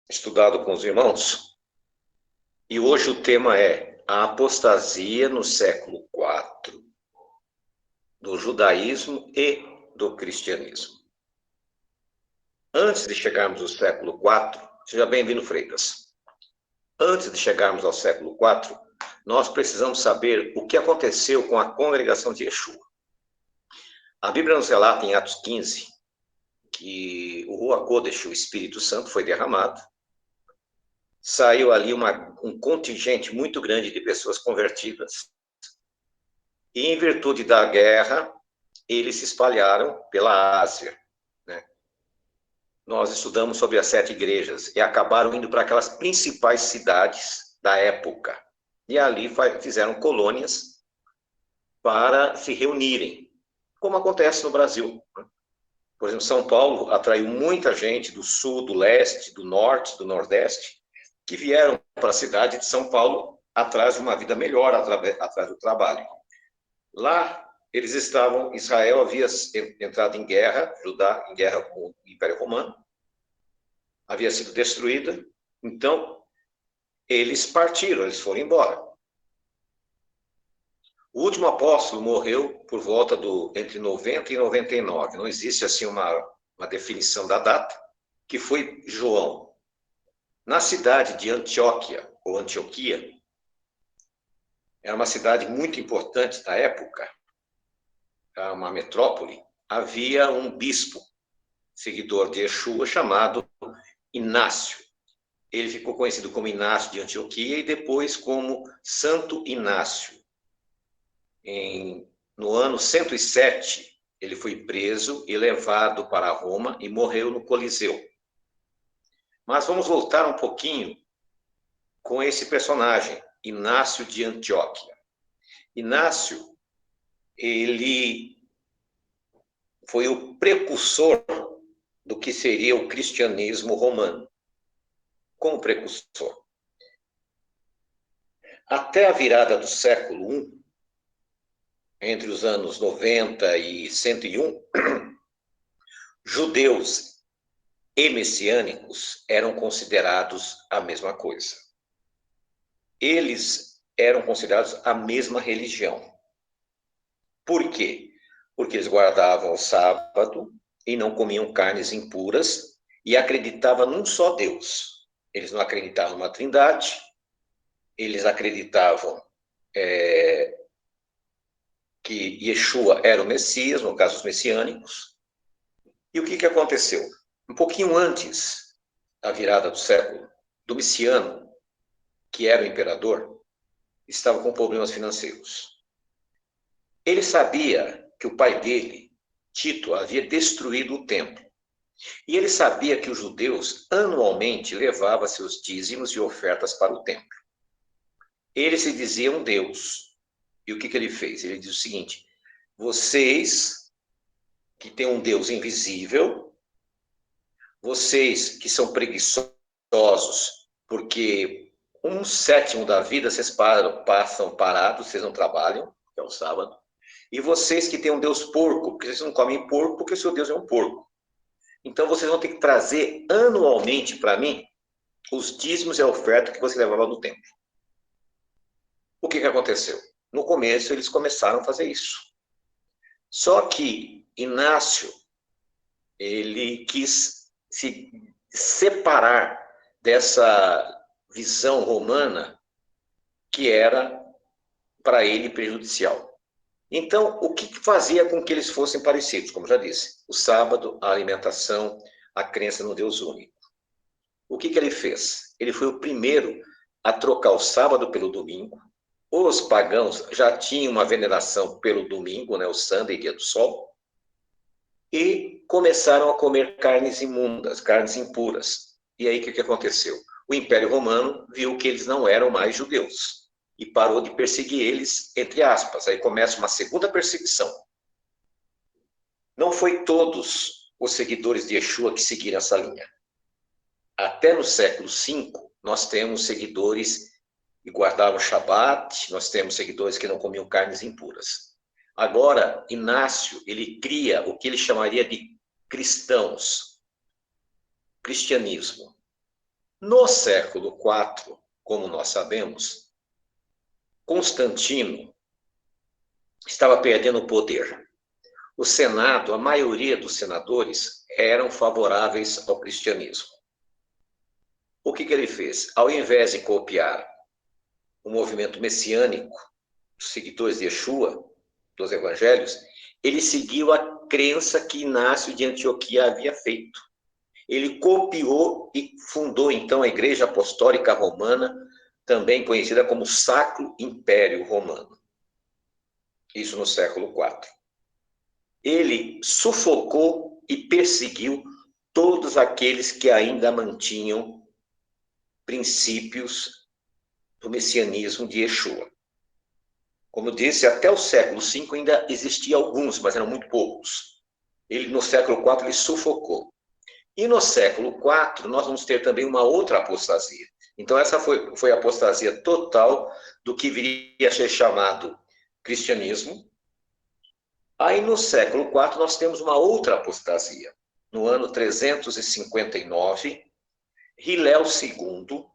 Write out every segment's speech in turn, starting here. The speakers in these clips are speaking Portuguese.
estudado com os irmãos, e hoje o tema é a apostasia no século IV, do judaísmo e do cristianismo. Antes de chegarmos ao século IV, seja bem-vindo, Freitas. Antes de chegarmos ao século IV, nós precisamos saber o que aconteceu com a congregação de Yeshua. A Bíblia nos relata em Atos 15 que o Ruach Kodesh, o Espírito Santo, foi derramado. Saiu ali um contingente muito grande de pessoas convertidas. E em virtude da guerra, eles se espalharam pela Ásia. Né? Nós estudamos sobre as 7 igrejas e acabaram indo para aquelas principais cidades da época. E ali fizeram colônias para se reunirem, como acontece no Brasil. Por exemplo, São Paulo atraiu muita gente do sul, do leste, do norte, do nordeste, que vieram para a cidade de São Paulo atrás de uma vida melhor, atrás do trabalho. Lá, eles estavam, Israel havia entrado em guerra, Judá em guerra com o Império Romano, havia sido destruída, então eles partiram, eles foram embora. O último apóstolo morreu por volta entre 90 e 99, não existe assim uma definição da data, que foi João. Na cidade de Antioquia, ou Antioquia, era uma cidade muito importante da época, uma metrópole, havia um bispo, seguidor de Yeshua, chamado Inácio. Ele ficou conhecido como Inácio de Antioquia e depois como Santo Inácio. No ano 107, ele foi preso e levado para Roma e morreu no Coliseu. Mas vamos voltar um pouquinho com esse personagem, Inácio de Antioquia. Inácio, ele foi o precursor do que seria o cristianismo romano. Como precursor. Até a virada do século I, entre os anos 90 e 101, judeus e messiânicos eram considerados a mesma coisa. Eles eram considerados a mesma religião. Por quê? Porque eles guardavam o sábado e não comiam carnes impuras e acreditavam num só Deus. Eles não acreditavam numa trindade, eles acreditavam que Yeshua era o Messias, no caso os messiânicos. E o que aconteceu? Um pouquinho antes da virada do século, Domiciano, que era o imperador, estava com problemas financeiros. Ele sabia que o pai dele, Tito, havia destruído o templo. E ele sabia que os judeus anualmente levavam seus dízimos e ofertas para o templo. Ele se dizia um Deus. E o que ele fez? Ele disse o seguinte: vocês que têm um Deus invisível, vocês que são preguiçosos, porque 1/7 da vida vocês passam parados, vocês não trabalham, que é o sábado, e vocês que têm um Deus porco, porque vocês não comem porco, porque o seu Deus é um porco. Então vocês vão ter que trazer anualmente para mim os dízimos e a oferta que você levava no templo. O que aconteceu? No começo eles começaram a fazer isso. Só que Inácio, ele quis se separar dessa visão romana que era para ele prejudicial. Então, o que fazia com que eles fossem parecidos? Como já disse, o sábado, a alimentação, a crença no Deus único. O que ele fez? Ele foi o primeiro a trocar o sábado pelo domingo. Os pagãos já tinham uma veneração pelo domingo, né, o Sunday, dia do sol, e começaram a comer carnes imundas, carnes impuras. E aí o que aconteceu? O Império Romano viu que eles não eram mais judeus e parou de perseguir eles, entre aspas. Aí começa uma segunda perseguição. Não foi todos os seguidores de Yeshua que seguiram essa linha. Até no século V, nós temos seguidores que guardavam o Shabat, nós temos seguidores que não comiam carnes impuras. Agora, Inácio, ele cria o que ele chamaria de cristãos, cristianismo. No século IV, como nós sabemos, Constantino estava perdendo o poder. O Senado, a maioria dos senadores, eram favoráveis ao cristianismo. O que ele fez? Ao invés de copiar o movimento messiânico, os seguidores de Yeshua, dos evangelhos, ele seguiu a crença que Inácio de Antioquia havia feito. Ele copiou e fundou, então, a Igreja Apostólica Romana, também conhecida como Sacro Império Romano. Isso no século IV. Ele sufocou e perseguiu todos aqueles que ainda mantinham princípios do messianismo de Yeshua. Como eu disse, até o século V ainda existiam alguns, mas eram muito poucos. Ele, no século IV, ele sufocou. E no século IV, nós vamos ter também uma outra apostasia. Então, essa foi a apostasia total do que viria a ser chamado cristianismo. Aí, no século IV, nós temos uma outra apostasia. No ano 359, Hilel II,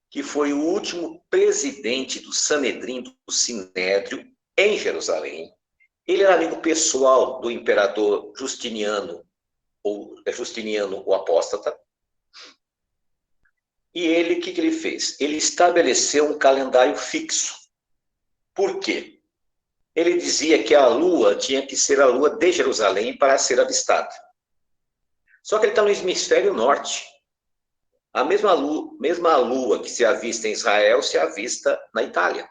que foi o último presidente do Sanedrim, do Sinédrio, em Jerusalém. Ele era amigo pessoal do imperador Justiniano, ou Justiniano o Apóstata. E ele, o que ele fez? Ele estabeleceu um calendário fixo. Por quê? Ele dizia que a lua tinha que ser a lua de Jerusalém para ser avistada. Só que ele está no hemisfério norte. A mesma lua que se avista em Israel se avista na Itália.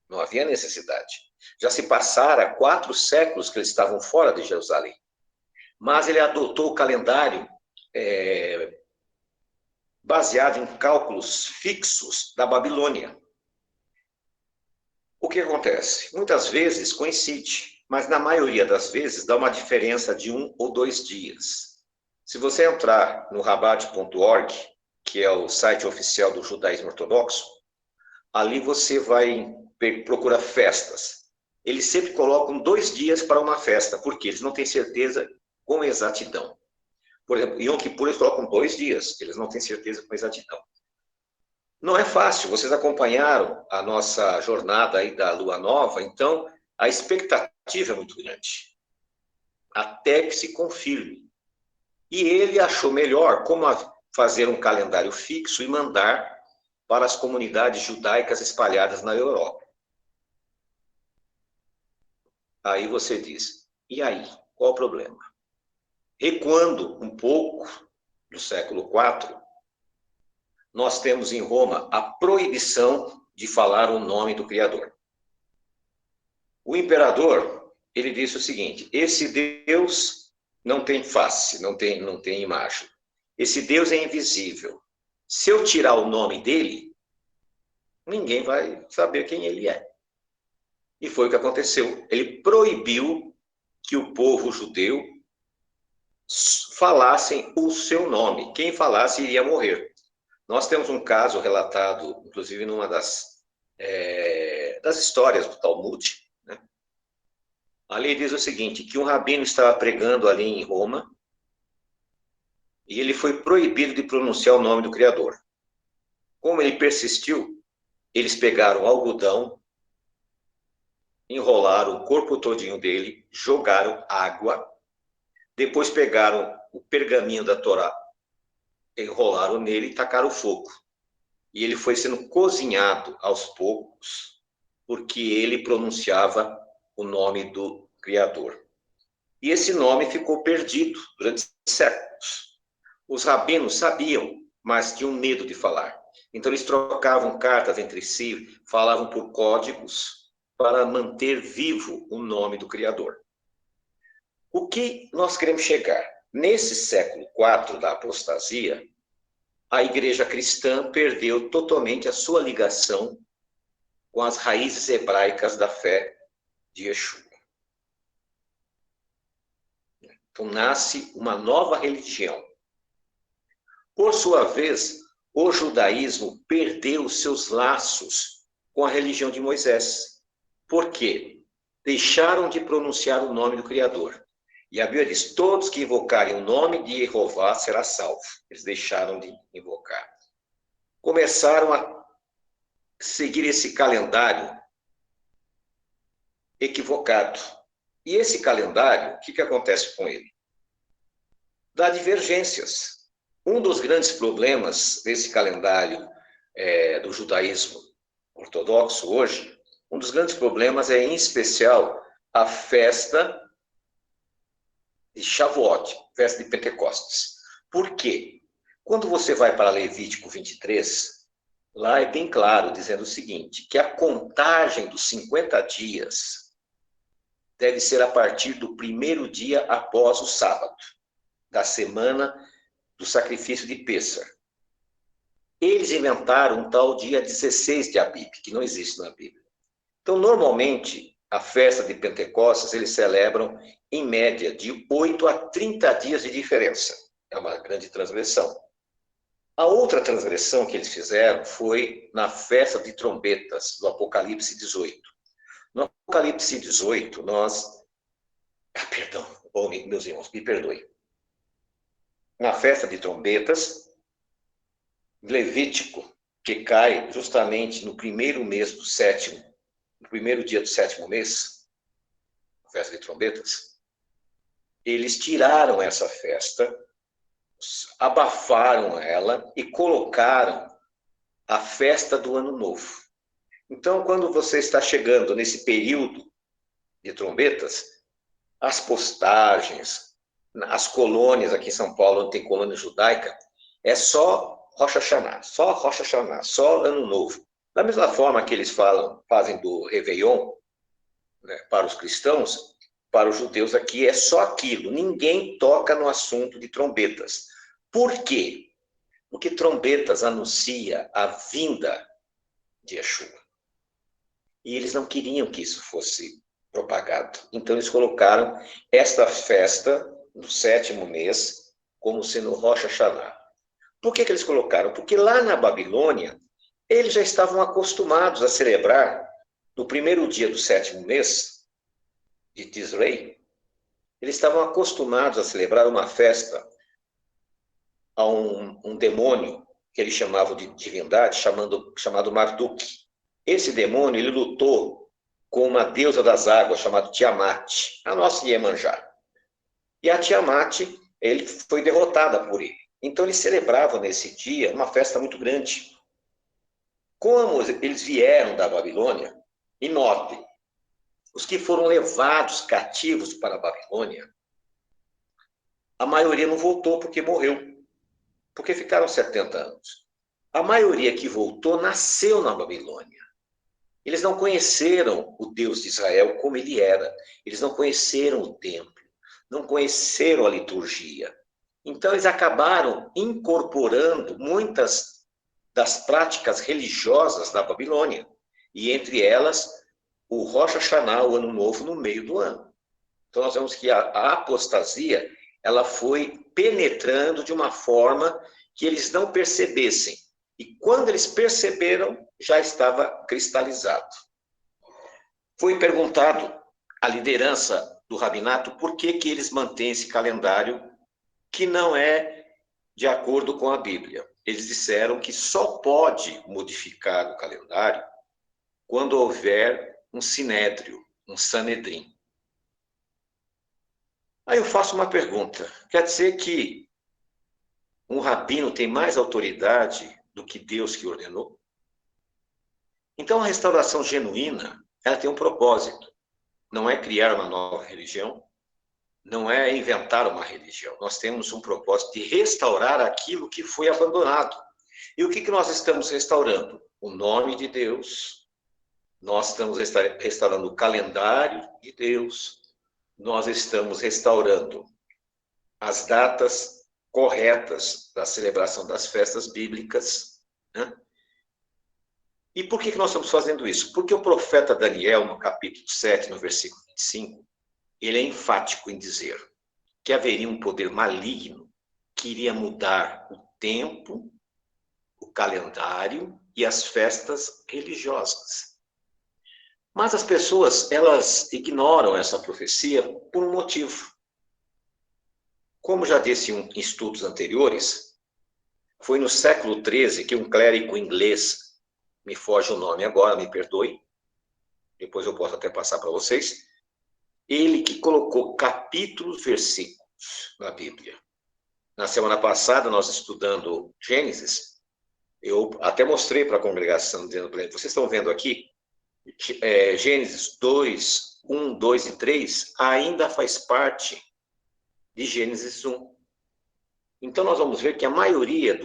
Não havia necessidade. Já se passara 4 séculos que eles estavam fora de Jerusalém. Mas ele adotou o calendário baseado em cálculos fixos da Babilônia. O que acontece? Muitas vezes coincide, mas na maioria das vezes dá uma diferença de 1 ou 2 dias. Se você entrar no rabat.org, que é o site oficial do judaísmo ortodoxo, ali você vai procurar festas. Eles sempre colocam 2 dias para uma festa, porque eles não têm certeza com exatidão. Por exemplo, em Yom Kippur eles colocam 2 dias, eles não têm certeza com exatidão. Não é fácil, vocês acompanharam a nossa jornada aí da Lua Nova, então a expectativa é muito grande, até que se confirme. E ele achou melhor como fazer um calendário fixo e mandar para as comunidades judaicas espalhadas na Europa. Aí você diz, e aí, qual o problema? Recuando um pouco do século IV, nós temos em Roma a proibição de falar o nome do Criador. O imperador, ele disse o seguinte, esse Deus não tem face, não tem imagem. Esse Deus é invisível. Se eu tirar o nome dele, ninguém vai saber quem ele é. E foi o que aconteceu. Ele proibiu que o povo judeu falassem o seu nome. Quem falasse iria morrer. Nós temos um caso relatado, inclusive, numa das histórias do Talmud. Né? Ali diz o seguinte, que um rabino estava pregando ali em Roma e ele foi proibido de pronunciar o nome do Criador. Como ele persistiu, eles pegaram algodão, enrolaram o corpo todinho dele, jogaram água, depois pegaram o pergaminho da Torá, enrolaram nele e tacaram fogo. E ele foi sendo cozinhado aos poucos, porque ele pronunciava o nome do Criador. E esse nome ficou perdido durante séculos. Os rabinos sabiam, mas tinham medo de falar. Então eles trocavam cartas entre si, falavam por códigos para manter vivo o nome do Criador. O que nós queremos chegar? Nesse século IV da apostasia, a igreja cristã perdeu totalmente a sua ligação com as raízes hebraicas da fé de Yeshua. Então nasce uma nova religião. Por sua vez, o judaísmo perdeu seus laços com a religião de Moisés. Por quê? Deixaram de pronunciar o nome do Criador. E a Bíblia diz, todos que invocarem o nome de Jeová será salvo. Eles deixaram de invocar. Começaram a seguir esse calendário equivocado. E esse calendário, o que acontece com ele? Dá divergências. Um dos grandes problemas desse calendário do judaísmo ortodoxo hoje, um dos grandes problemas é, em especial, a festa de Shavuot, festa de Pentecostes. Por quê? Quando você vai para Levítico 23, lá é bem claro, dizendo o seguinte, que a contagem dos 50 dias deve ser a partir do primeiro dia após o sábado, da semana do sacrifício de Pêssar. Eles inventaram um tal dia 16 de Abib, que não existe na Bíblia. Então, normalmente, a festa de Pentecostes, eles celebram, em média, de 8 a 30 dias de diferença. É uma grande transgressão. A outra transgressão que eles fizeram foi na festa de trombetas, do Apocalipse 18. No Apocalipse 18, perdão, meus irmãos, me perdoem. Na festa de trombetas, Levítico, que cai justamente no primeiro mês do sétimo, no primeiro dia do sétimo mês, a festa de trombetas, eles tiraram essa festa, abafaram ela e colocaram a festa do Ano Novo. Então, quando você está chegando nesse período de trombetas, as postagens, as colônias aqui em São Paulo, onde tem colônia judaica, é só Rosh Hashanah, só Ano Novo. Da mesma forma que eles fazem do Réveillon, né, para os cristãos, para os judeus aqui é só aquilo. Ninguém toca no assunto de trombetas. Por quê? Porque trombetas anuncia a vinda de Yeshua. E eles não queriam que isso fosse propagado. Então eles colocaram esta festa no sétimo mês como sendo Rosh Hashanah. Por que eles colocaram? Porque lá na Babilônia, eles já estavam acostumados a celebrar, no primeiro dia do sétimo mês de Tisrei, eles estavam acostumados a celebrar uma festa a um demônio, que eles chamavam de divindade, chamado Marduk. Esse demônio, ele lutou com uma deusa das águas, chamada Tiamat, a nossa Iemanjá. E a Tiamat, ele foi derrotada por ele. Então, eles celebravam nesse dia uma festa muito grande. Como eles vieram da Babilônia, e notem, os que foram levados cativos para a Babilônia, a maioria não voltou porque morreu, porque ficaram 70 anos. A maioria que voltou nasceu na Babilônia. Eles não conheceram o Deus de Israel como ele era. Eles não conheceram o templo, não conheceram a liturgia. Então, eles acabaram incorporando muitas das práticas religiosas da Babilônia. E, entre elas, o Rosh Hashanah, o Ano Novo, no meio do ano. Então, nós vemos que a apostasia, ela foi penetrando de uma forma que eles não percebessem. E quando eles perceberam, já estava cristalizado. Foi perguntado à liderança do rabinato por que eles mantêm esse calendário que não é de acordo com a Bíblia. Eles disseram que só pode modificar o calendário quando houver um sinédrio, um sanedrim. Aí eu faço uma pergunta. Quer dizer que um rabino tem mais autoridade do que Deus que ordenou? Então, a restauração genuína, ela tem um propósito. Não é criar uma nova religião, não é inventar uma religião. Nós temos um propósito de restaurar aquilo que foi abandonado. E o que nós estamos restaurando? O nome de Deus. Nós estamos restaurando o calendário de Deus. Nós estamos restaurando as datas corretas da celebração das festas bíblicas, né? E por que nós estamos fazendo isso? Porque o profeta Daniel, no capítulo 7, no versículo 25, ele é enfático em dizer que haveria um poder maligno que iria mudar o tempo, o calendário e as festas religiosas. Mas as pessoas, elas ignoram essa profecia por um motivo. Como já disse em estudos anteriores, foi no século XIII que um clérigo inglês, me foge o nome agora, me perdoe, depois eu posso até passar para vocês, ele que colocou capítulos, versículos na Bíblia. Na semana passada, nós estudando Gênesis, eu até mostrei para a congregação, dizendo para eles, vocês estão vendo aqui, Gênesis 2, 1, 2 e 3 ainda faz parte de Gênesis 1. Então, nós vamos ver que a maioria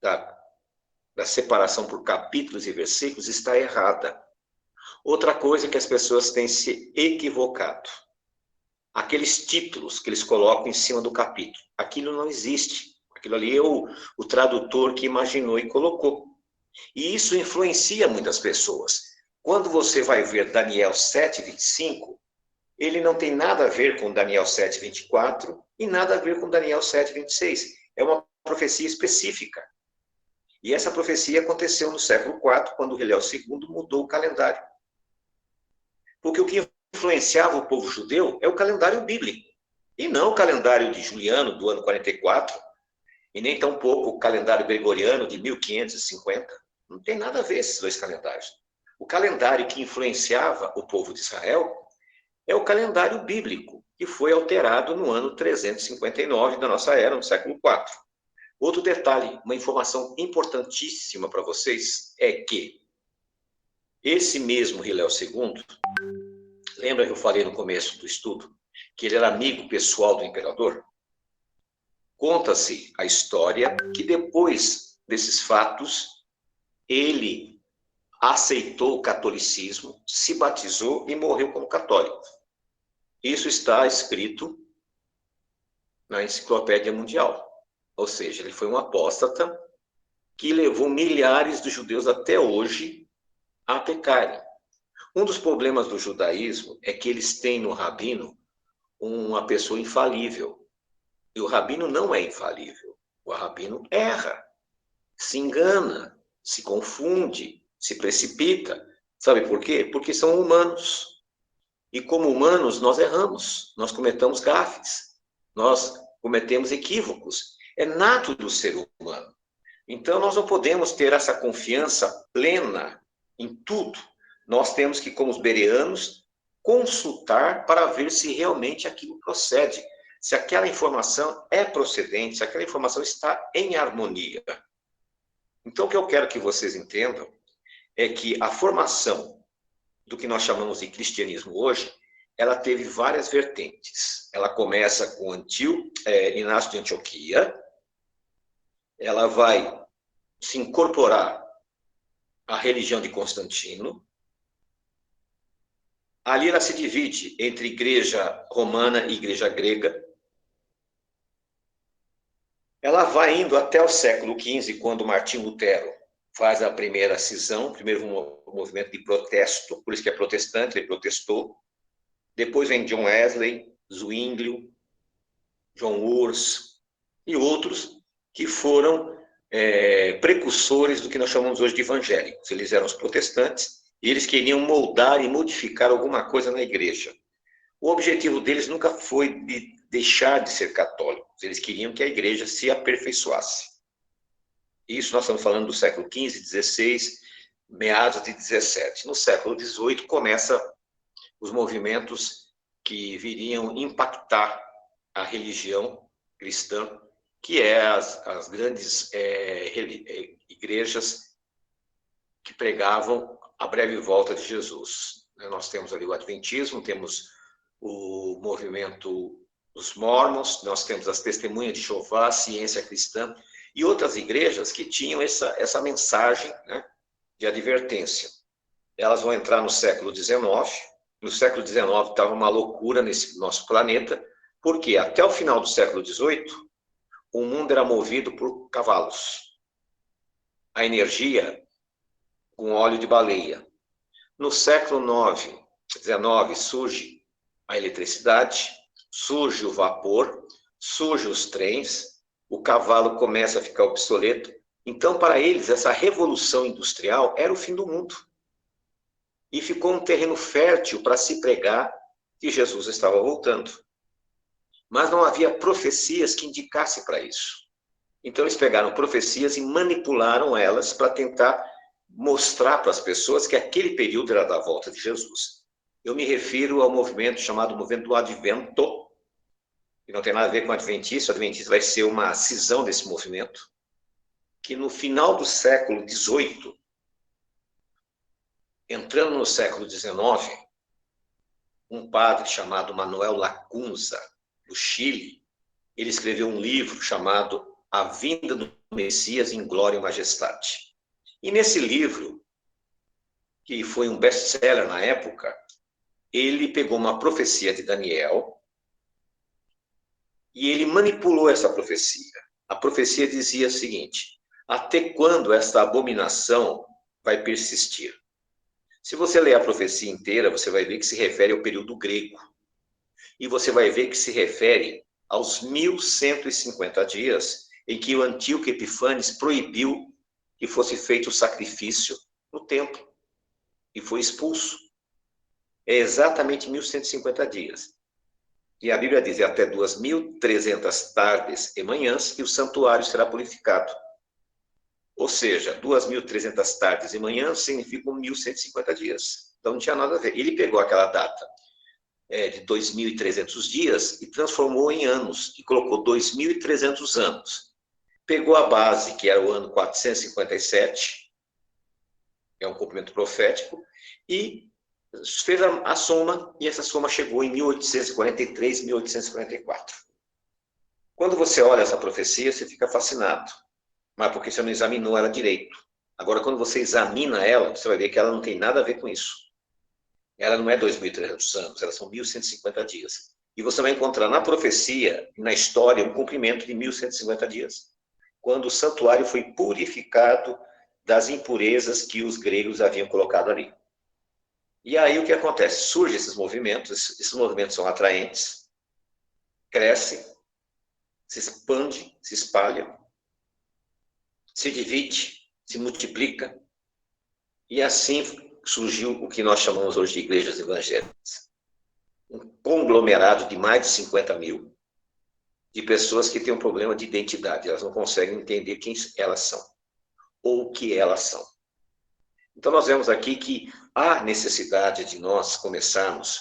da separação por capítulos e versículos está errada. Outra coisa é que as pessoas têm se equivocado. Aqueles títulos que eles colocam em cima do capítulo, aquilo não existe. Aquilo ali é o tradutor que imaginou e colocou. E isso influencia muitas pessoas. Quando você vai ver Daniel 7:25, ele não tem nada a ver com Daniel 7:24 e nada a ver com Daniel 7:26. É uma profecia específica. E essa profecia aconteceu no século IV, quando o rei Léo II mudou o calendário. Porque o que influenciava o povo judeu é o calendário bíblico, e não o calendário de Juliano, do ano 44, e nem tampouco o calendário gregoriano de 1550. Não tem nada a ver esses dois calendários. O calendário que influenciava o povo de Israel é o calendário bíblico, que foi alterado no ano 359 da nossa era, no século IV. Outro detalhe, uma informação importantíssima para vocês, é que esse mesmo rei Léo II, lembra que eu falei no começo do estudo, que ele era amigo pessoal do imperador? Conta-se a história que depois desses fatos, ele aceitou o catolicismo, se batizou e morreu como católico. Isso está escrito na Enciclopédia Mundial. Ou seja, ele foi um apóstata que levou milhares de judeus até hoje a pecarem. Um dos problemas do judaísmo é que eles têm no rabino uma pessoa infalível. E o rabino não é infalível. O rabino erra, se engana, se confunde, se precipita. Sabe por quê? Porque são humanos. E como humanos, nós erramos, nós cometemos gafes, nós cometemos equívocos. É nato do ser humano. Então, nós não podemos ter essa confiança plena em tudo. Nós temos que, como os bereanos, consultar para ver se realmente aquilo procede, se aquela informação é procedente, se aquela informação está em harmonia. Então, o que eu quero que vocês entendam é que a formação do que nós chamamos de cristianismo hoje, ela teve várias vertentes. Ela começa com Inácio de Antioquia, ela vai se incorporar à religião de Constantino. Ali ela se divide entre igreja romana e igreja grega. Ela vai indo até o século XV, quando Martim Lutero faz a primeira cisão, o primeiro movimento de protesto, por isso que é protestante, ele protestou. Depois vem John Wesley, Zwinglio, John Hus e outros que foram precursores do que nós chamamos hoje de evangélicos. Eles eram os protestantes e eles queriam moldar e modificar alguma coisa na igreja. O objetivo deles nunca foi de deixar de ser católicos, eles queriam que a igreja se aperfeiçoasse. Isso nós estamos falando do século XV, XVI, meados de XVII. No século XVIII começa os movimentos que viriam impactar a religião cristã, que é as grandes igrejas que pregavam a breve volta de Jesus. Nós temos ali o Adventismo, temos o movimento dos Mormons, nós temos as Testemunhas de Jeová, a Ciência Cristã, e outras igrejas que tinham essa mensagem, né, de advertência. Elas vão entrar no século XIX. No século XIX estava uma loucura nesse nosso planeta, porque até o final do século XVIII, o mundo era movido por cavalos. A energia com óleo de baleia. No século XIX surge a eletricidade, surge o vapor, surgem os trens, o cavalo começa a ficar obsoleto. Então, para eles, essa revolução industrial era o fim do mundo. E ficou um terreno fértil para se pregar que Jesus estava voltando. Mas não havia profecias que indicassem para isso. Então eles pegaram profecias e manipularam elas para tentar mostrar para as pessoas que aquele período era da volta de Jesus. Eu me refiro ao movimento chamado movimento do Advento, que não tem nada a ver com o Adventista. O Adventista vai ser uma cisão desse movimento, que no final do século XVIII, entrando no século XIX, um padre chamado Manuel Lacunza, do Chile, ele escreveu um livro chamado A Vinda do Messias em Glória e Majestade. E nesse livro, que foi um best-seller na época, ele pegou uma profecia de Daniel e ele manipulou essa profecia. A profecia dizia o seguinte: até quando esta abominação vai persistir? Se você ler a profecia inteira, você vai ver que se refere ao período grego. E você vai ver que se refere aos 1150 dias em que o Antíoco Epífanes proibiu que fosse feito o sacrifício no templo e foi expulso. É exatamente 1150 dias. E a Bíblia diz: até 2300 tardes e manhãs e o santuário será purificado. Ou seja, 2300 tardes e manhãs significam 1150 dias. Então não tinha nada a ver. Ele pegou aquela data de 2.300 dias e transformou em anos, e colocou 2.300 anos. Pegou a base, que era o ano 457, é um cumprimento profético, e fez a soma, e essa soma chegou em 1843, 1844. Quando você olha essa profecia, você fica fascinado, mas porque você não examinou ela direito. Agora, quando você examina ela, você vai ver que ela não tem nada a ver com isso. Ela não é 2.300 anos, elas são 1.150 dias. E você vai encontrar na profecia, na história, um cumprimento de 1.150 dias, quando o santuário foi purificado das impurezas que os gregos haviam colocado ali. E aí o que acontece? Surgem esses movimentos são atraentes, crescem, se expande, se espalha, se divide, se multiplica, e assim surgiu o que nós chamamos hoje de igrejas evangélicas. Um conglomerado de mais de 50 mil de pessoas que têm um problema de identidade. Elas não conseguem entender quem elas são ou o que elas são. Então, nós vemos aqui que há necessidade de nós começarmos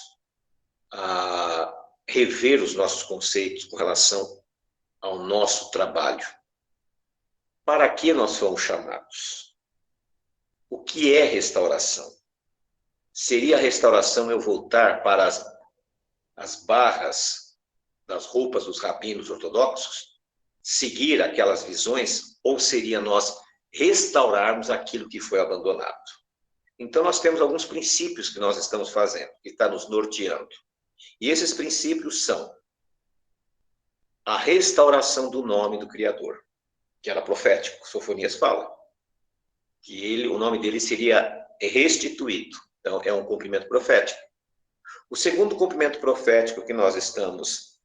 a rever os nossos conceitos com relação ao nosso trabalho. Para que nós fomos chamados? O que é restauração? Seria a restauração eu voltar para as barras das roupas dos rabinos ortodoxos? Seguir aquelas visões? Ou seria nós restaurarmos aquilo que foi abandonado? Então, nós temos alguns princípios que nós estamos fazendo, que está nos norteando. E esses princípios são a restauração do nome do Criador, que era profético, Sofonias fala, que o nome dele seria restituído. Então, é um cumprimento profético. O segundo cumprimento profético que nós estamos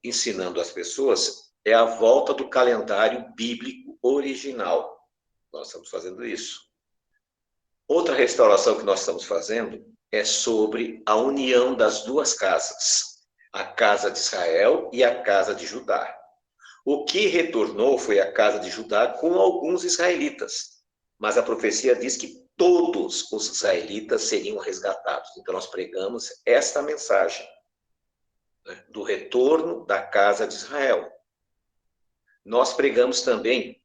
ensinando às pessoas é a volta do calendário bíblico original. Nós estamos fazendo isso. Outra restauração que nós estamos fazendo é sobre a união das duas casas, a casa de Israel e a casa de Judá. O que retornou foi a casa de Judá com alguns israelitas, mas a profecia diz que todos os israelitas seriam resgatados. Então nós pregamos esta mensagem, né, do retorno da casa de Israel. Nós pregamos também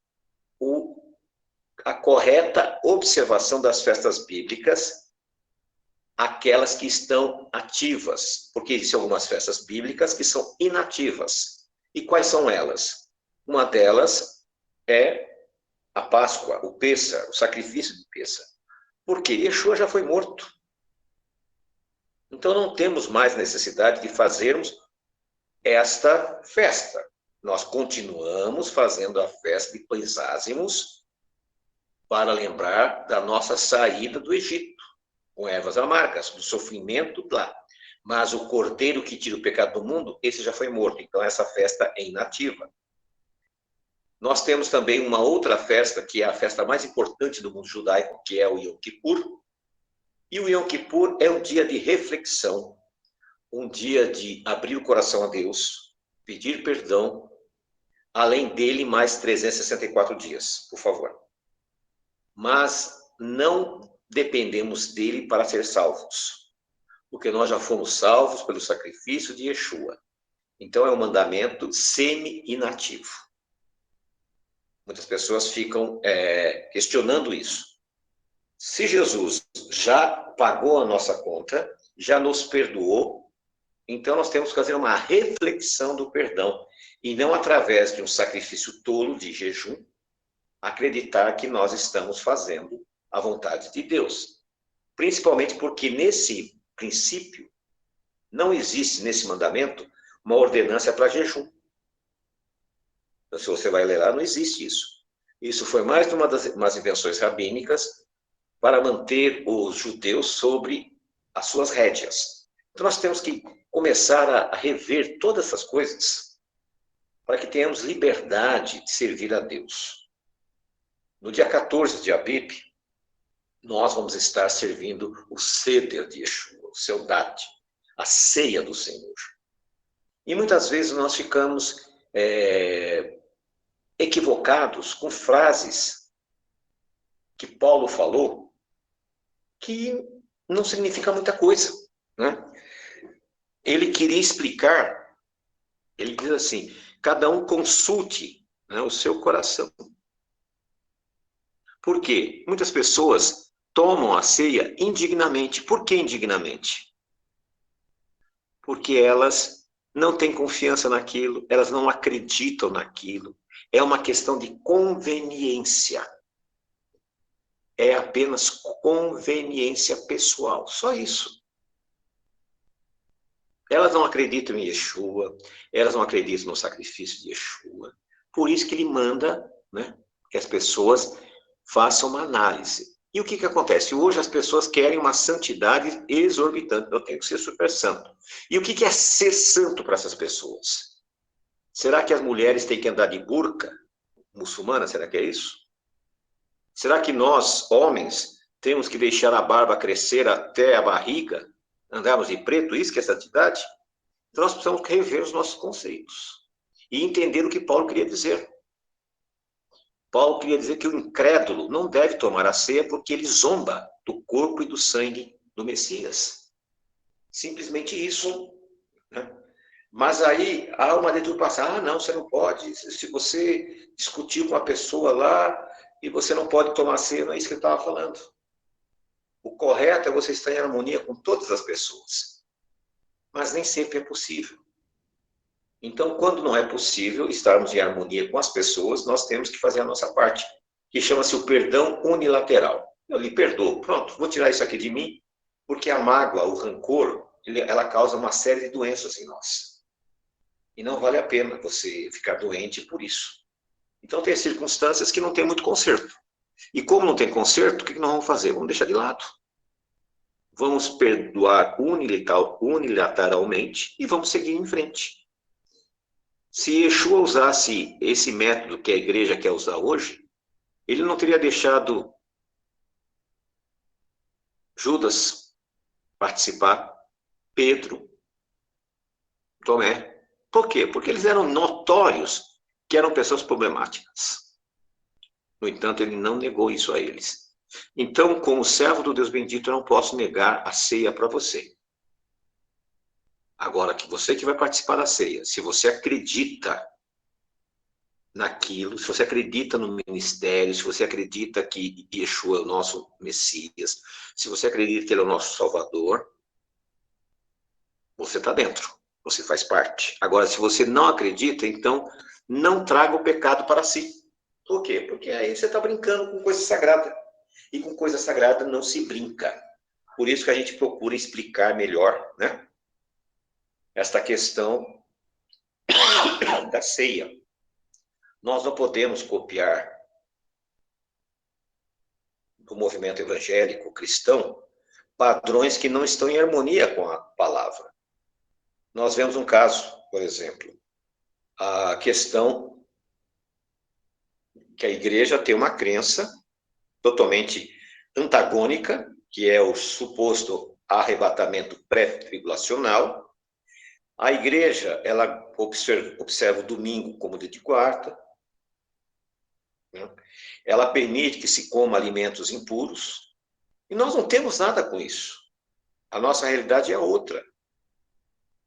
a correta observação das festas bíblicas, aquelas que estão ativas, porque existem algumas festas bíblicas que são inativas. E quais são elas? Uma delas é a Páscoa, o Pêssar, o sacrifício de Pêssar. Por quê? Yeshua já foi morto. Então não temos mais necessidade de fazermos esta festa. Nós continuamos fazendo a festa de Pães Ázimos para lembrar da nossa saída do Egito, com ervas amargas, do sofrimento lá. Mas o cordeiro que tira o pecado do mundo, esse já foi morto. Então essa festa é inativa. Nós temos também uma outra festa, que é a festa mais importante do mundo judaico, que é o Yom Kippur. E o Yom Kippur é um dia de reflexão. um dia de abrir o coração a Deus, pedir perdão, além dele mais 364 dias, por favor. Mas não dependemos dele para ser salvos, porque nós já fomos salvos pelo sacrifício de Yeshua. Então é um mandamento semi-inativo. Muitas pessoas ficam questionando isso. Se Jesus já pagou a nossa conta, já nos perdoou, então nós temos que fazer uma reflexão do perdão, e não através de um sacrifício tolo de jejum, acreditar que nós estamos fazendo a vontade de Deus. Principalmente porque nesse princípio, não existe nesse mandamento uma ordenança para jejum. Então, se você vai ler lá, não existe isso. Isso foi mais de umas invenções rabínicas para manter os judeus sobre as suas rédeas. Então, nós temos que começar a rever todas essas coisas para que tenhamos liberdade de servir a Deus. No dia 14 de Abib, nós vamos estar servindo o Seder de Yeshua, o Seudat, a ceia do Senhor. E muitas vezes nós ficamos equivocados com frases que Paulo falou que não significa muita coisa, né? Ele queria explicar, ele diz assim, cada um consulte, né, o seu coração. Por quê? Muitas pessoas tomam a ceia indignamente. Por que indignamente? Porque elas não têm confiança naquilo, elas não acreditam naquilo. É uma questão de conveniência. É apenas conveniência pessoal, só isso. Elas não acreditam em Yeshua, elas não acreditam no sacrifício de Yeshua. Por isso que ele manda, né, que as pessoas façam uma análise. E o que acontece? Hoje as pessoas querem uma santidade exorbitante. Eu tenho que ser super santo. E o que é ser santo para essas pessoas? Será que as mulheres têm que andar de burca muçulmana? Será que é isso? Será que nós, homens, temos que deixar a barba crescer até a barriga? Andarmos de preto? Isso que é santidade? Então nós precisamos rever os nossos conceitos e entender o que Paulo queria dizer. Paulo queria dizer que o incrédulo não deve tomar a ceia porque ele zomba do corpo e do sangue do Messias. Simplesmente isso. Né? Mas aí há uma deturpação. Não, você não pode. Se você discutir com uma pessoa lá e você não pode tomar ceia, não é isso que ele estava falando. O correto é você estar em harmonia com todas as pessoas. Mas nem sempre é possível. Então, quando não é possível estarmos em harmonia com as pessoas, nós temos que fazer a nossa parte, que chama-se o perdão unilateral. Eu lhe perdoo, pronto, vou tirar isso aqui de mim, porque a mágoa, o rancor, ela causa uma série de doenças em nós. E não vale a pena você ficar doente por isso. Então, tem circunstâncias que não tem muito conserto. E como não tem conserto, o que nós vamos fazer? Vamos deixar de lado. Vamos perdoar unilateralmente e vamos seguir em frente. Se Yeshua usasse esse método que a igreja quer usar hoje, ele não teria deixado Judas participar, Pedro, Tomé. Por quê? Porque eles eram notórios que eram pessoas problemáticas. No entanto, ele não negou isso a eles. Então, como servo do Deus bendito, eu não posso negar a ceia para você. Agora, que você que vai participar da ceia, se você acredita naquilo, se você acredita no ministério, se você acredita que Yeshua é o nosso Messias, se você acredita que ele é o nosso Salvador, você está dentro, você faz parte. Agora, se você não acredita, então não traga o pecado para si. Por quê? Porque aí você está brincando com coisa sagrada. E com coisa sagrada não se brinca. Por isso que a gente procura explicar melhor, né, esta questão da ceia. Nós não podemos copiar do movimento evangélico cristão padrões que não estão em harmonia com a palavra. Nós vemos um caso, por exemplo, a questão que a igreja tem uma crença totalmente antagônica, que é o suposto arrebatamento pré-tribulacional, A igreja, ela observa o domingo como dia de quarta, né? Ela permite que se coma alimentos impuros, e nós não temos nada com isso. A nossa realidade é outra.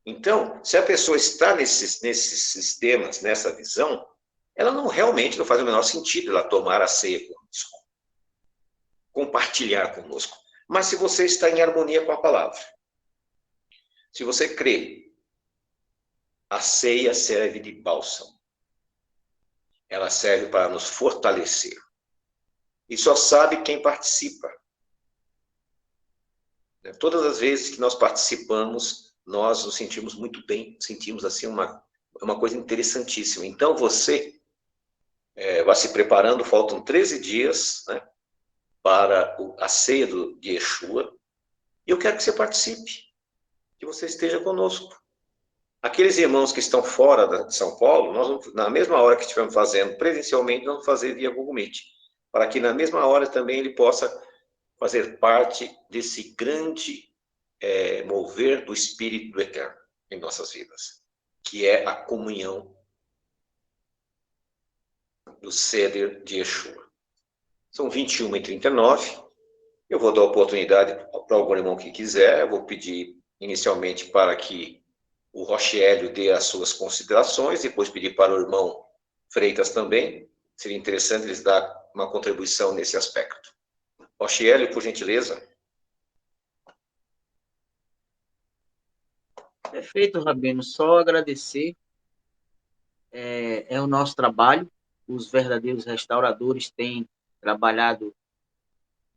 Então, se a pessoa está nesses sistemas, nessa visão, ela realmente não faz o menor sentido ela tomar a ceia conosco, compartilhar conosco. Mas se você está em harmonia com a palavra, se você crê, a ceia serve de bálsamo. Ela serve para nos fortalecer. E só sabe quem participa. Todas as vezes que nós participamos, nós nos sentimos muito bem, sentimos assim uma coisa interessantíssima. Então você vai se preparando, faltam 13 dias, né, para a ceia de Yeshua, e eu quero que você participe, que você esteja conosco. Aqueles irmãos que estão fora de São Paulo, nós vamos, na mesma hora que estivermos fazendo presencialmente, nós vamos fazer via Google Meet, para que na mesma hora também ele possa fazer parte desse grande mover do Espírito do Eterno em nossas vidas, que é a comunhão do Seder de Yeshua. São 21h39. Eu vou dar oportunidade para algum irmão que quiser. Eu vou pedir inicialmente para que o Rochélio dê as suas considerações, depois pedir para o irmão Freitas também. Seria interessante eles dar uma contribuição nesse aspecto. Rochélio, por gentileza. Perfeito, Rabino. Só agradecer. É o nosso trabalho. Os verdadeiros restauradores têm trabalhado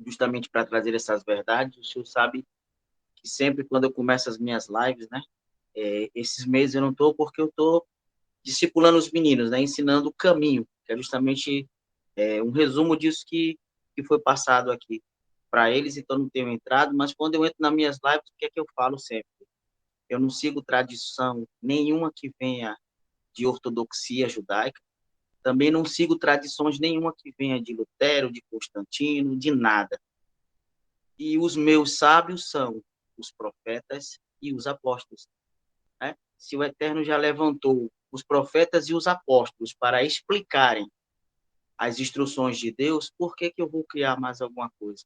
justamente para trazer essas verdades. O senhor sabe que sempre quando eu começo as minhas lives, né? Esses meses eu não estou porque eu estou discipulando os meninos, né? Ensinando o caminho, que é justamente um resumo disso que foi passado aqui para eles, então não tenho entrado, mas quando eu entro nas minhas lives, o que é que eu falo sempre? Eu não sigo tradição nenhuma que venha de ortodoxia judaica, também não sigo tradições nenhuma que venha de Lutero, de Constantino, de nada. E os meus sábios são os profetas e os apóstolos. Né? Se o Eterno já levantou os profetas e os apóstolos para explicarem as instruções de Deus, por que eu vou criar mais alguma coisa?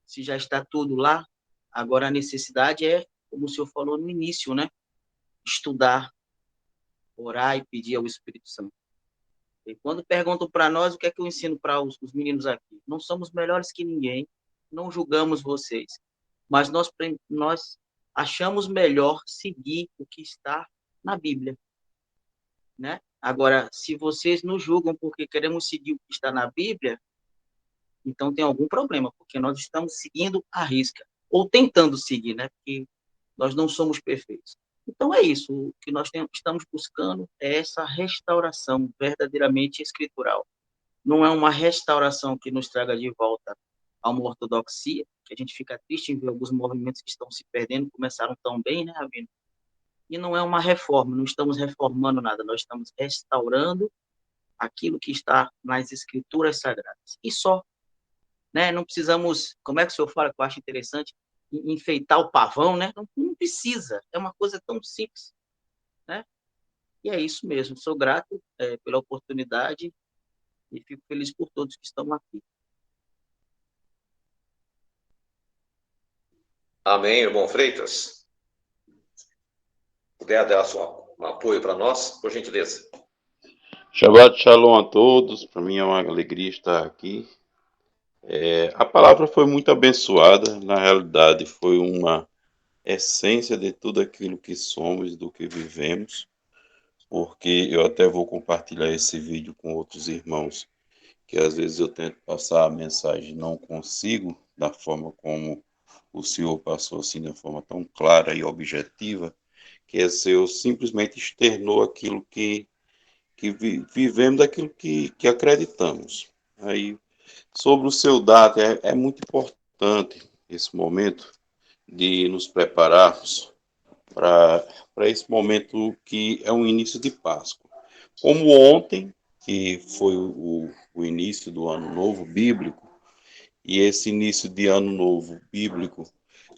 Se já está tudo lá, agora a necessidade é, como o senhor falou no início, né? Estudar, orar e pedir ao Espírito Santo. E quando perguntam para nós, o que é que eu ensino para os meninos aqui? Não somos melhores que ninguém, não julgamos vocês, mas nós achamos melhor seguir o que está na Bíblia, né? Agora, se vocês nos julgam porque queremos seguir o que está na Bíblia, então tem algum problema, porque nós estamos seguindo à risca, ou tentando seguir, né? Porque nós não somos perfeitos. Então é isso, o que nós estamos buscando é essa restauração verdadeiramente escritural. Não é uma restauração que nos traga de volta a uma ortodoxia, que a gente fica triste em ver alguns movimentos que estão se perdendo, começaram tão bem, né, Rabino? E não é uma reforma, não estamos reformando nada, nós estamos restaurando aquilo que está nas escrituras sagradas. E só, né? Não precisamos, como é que o senhor fala, que eu acho interessante, enfeitar o pavão, né? Não precisa, é uma coisa tão simples, né? E é isso mesmo, sou grato pela oportunidade e fico feliz por todos que estão aqui. Amém, irmão Freitas. Puder dar um apoio para nós, por gentileza. Shabbat Shalom a todos, para mim é uma alegria estar aqui. A palavra foi muito abençoada, na realidade foi uma essência de tudo aquilo que somos, do que vivemos, porque eu até vou compartilhar esse vídeo com outros irmãos, que às vezes eu tento passar a mensagem e não consigo, da forma como o senhor passou, assim, de uma forma tão clara e objetiva, que é se eu simplesmente externou aquilo que vivemos, daquilo que acreditamos. Aí, sobre o seu dado, é muito importante esse momento de nos prepararmos para esse momento que é um início de Páscoa. Como ontem, que foi o início do Ano Novo Bíblico, e esse início de Ano Novo Bíblico,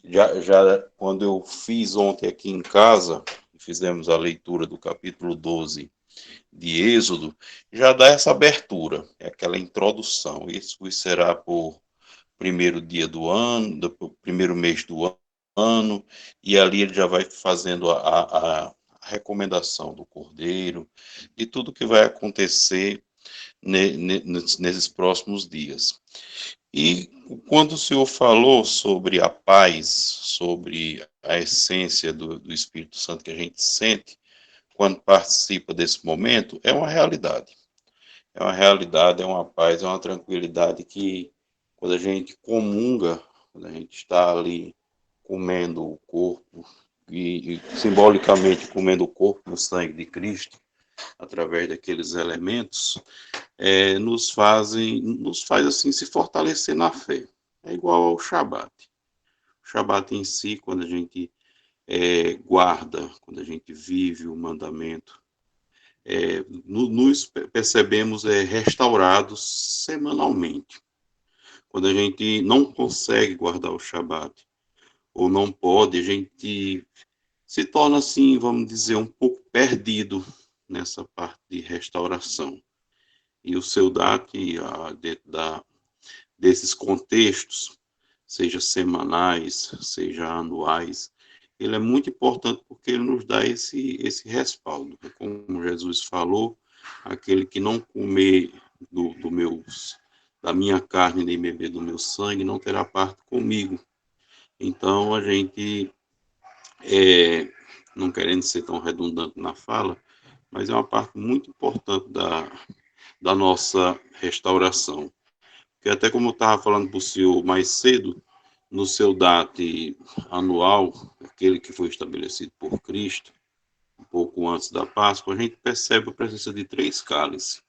já quando eu fiz ontem aqui em casa, fizemos a leitura do capítulo 12 de Êxodo, já dá essa abertura, é aquela introdução. Isso será por primeiro dia do ano, primeiro mês do ano, e ali ele já vai fazendo a recomendação do cordeiro, de tudo que vai acontecer nesses próximos dias. E quando o Senhor falou sobre a paz, sobre a essência do Espírito Santo que a gente sente quando participa desse momento, é uma realidade. É uma realidade, é uma paz, é uma tranquilidade que, quando a gente comunga, quando a gente está ali comendo o corpo, e simbolicamente comendo o corpo e o sangue de Cristo, através daqueles elementos, nos faz assim se fortalecer na fé. É igual ao Shabat. O Shabat em si, quando a gente guarda, quando a gente vive o mandamento, nos percebemos restaurados semanalmente. Quando a gente não consegue guardar o Shabat, ou não pode, a gente se torna assim, vamos dizer, um pouco perdido nessa parte de restauração. E o Seudat, dentro desses contextos, seja semanais, seja anuais, ele é muito importante porque ele nos dá esse respaldo. Como Jesus falou, aquele que não comer da minha carne nem beber do meu sangue não terá parte comigo. Então, a gente, não querendo ser tão redundante na fala, mas é uma parte muito importante da nossa restauração. Porque até como eu estava falando para o senhor mais cedo, no seu DAT anual, aquele que foi estabelecido por Cristo, um pouco antes da Páscoa, a gente percebe a presença de 3 cálices.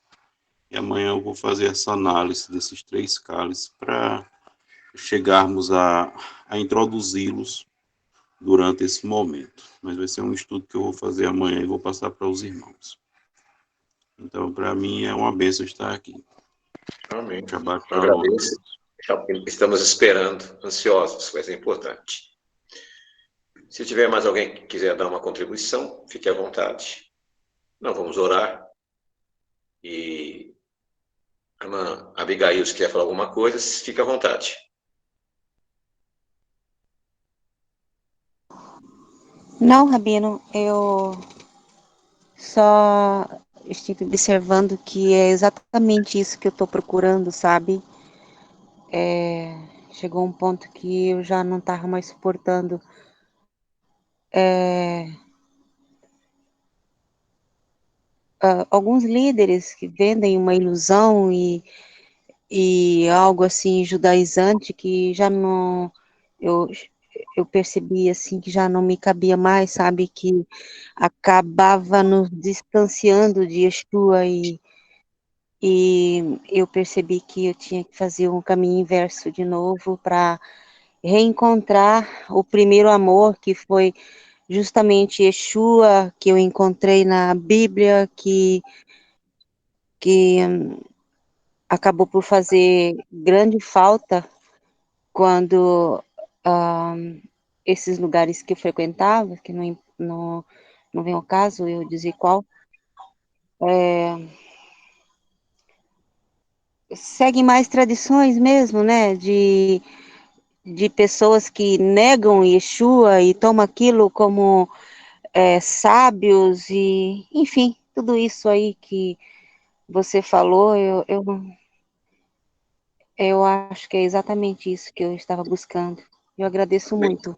E amanhã eu vou fazer essa análise desses 3 cálices para chegarmos a introduzi-los durante esse momento. Mas vai ser um estudo que eu vou fazer amanhã e vou passar para os irmãos. Então, para mim, é uma bênção estar aqui. Amém. Shabbat shalom. Agradeço. Estamos esperando, ansiosos, vai ser importante. Se tiver mais alguém que quiser dar uma contribuição, fique à vontade. Nós vamos orar. E a irmã Abigail, se quer falar alguma coisa, fique à vontade. Não, Rabino, eu só estive observando que é exatamente isso que eu estou procurando, sabe? Chegou um ponto que eu já não estava mais suportando alguns líderes que vendem uma ilusão e algo assim judaizante que já não eu, eu percebi assim que já não me cabia mais, sabe, que acabava nos distanciando de Yeshua e eu percebi que eu tinha que fazer um caminho inverso de novo para reencontrar o primeiro amor, que foi justamente Yeshua, que eu encontrei na Bíblia, que acabou por fazer grande falta quando esses lugares que eu frequentava, que não vem ao caso eu dizer qual, seguem mais tradições mesmo, né, de pessoas que negam Yeshua e tomam aquilo como sábios e, enfim, tudo isso aí que você falou, eu acho que é exatamente isso que eu estava buscando. Eu agradeço Amém. muito.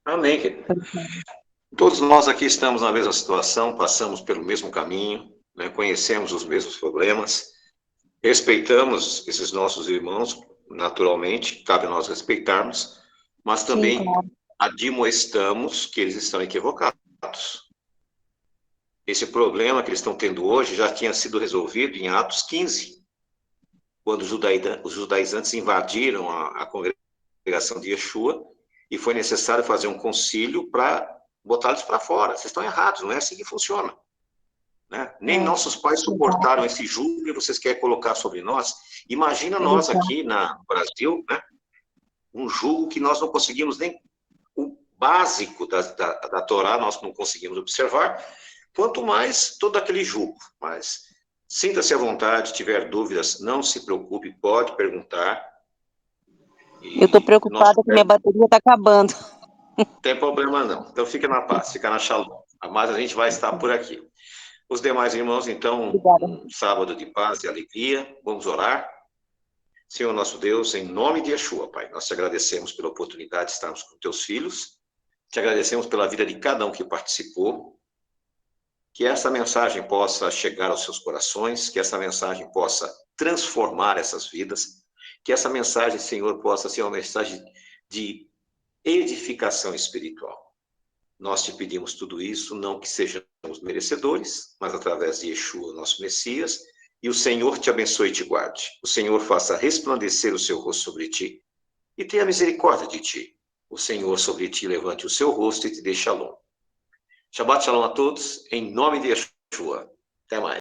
Amém, querido. Todos nós aqui estamos na mesma situação, passamos pelo mesmo caminho, né? Conhecemos os mesmos problemas, respeitamos esses nossos irmãos, naturalmente, cabe nós respeitarmos, mas também Sim, claro. admoestamos que eles estão equivocados. Esse problema que eles estão tendo hoje já tinha sido resolvido em Atos 15, quando os judaizantes invadiram a congregação de Yeshua e foi necessário fazer um concílio para botá-los para fora. Vocês estão errados, não é assim que funciona. Né? Nem nossos pais suportaram esse jugo e vocês querem colocar sobre nós. Imagina nós aqui no Brasil, né? Um jugo que nós não conseguimos nem básico da Torá nós não conseguimos observar, quanto mais todo aquele jugo. Mas sinta-se à vontade, tiver dúvidas, não se preocupe, pode perguntar. Eu estou preocupada que minha bateria está acabando. Não tem problema não. Então fica na paz, fica na shalom. Mas a gente vai estar por aqui. Os demais irmãos, então, um sábado de paz e alegria. Vamos orar. Senhor nosso Deus, em nome de Yeshua, Pai, nós te agradecemos pela oportunidade de estarmos com teus filhos. Te agradecemos pela vida de cada um que participou. Que essa mensagem possa chegar aos seus corações, que essa mensagem possa transformar essas vidas, que essa mensagem, Senhor, possa ser uma mensagem de edificação espiritual. Nós te pedimos tudo isso, não que sejamos merecedores, mas através de Yeshua, nosso Messias, e o Senhor te abençoe e te guarde. O Senhor faça resplandecer o seu rosto sobre ti e tenha misericórdia de ti. O Senhor sobre ti levante o seu rosto e te dê shalom. Shabbat shalom a todos, em nome de Yeshua. Até mais.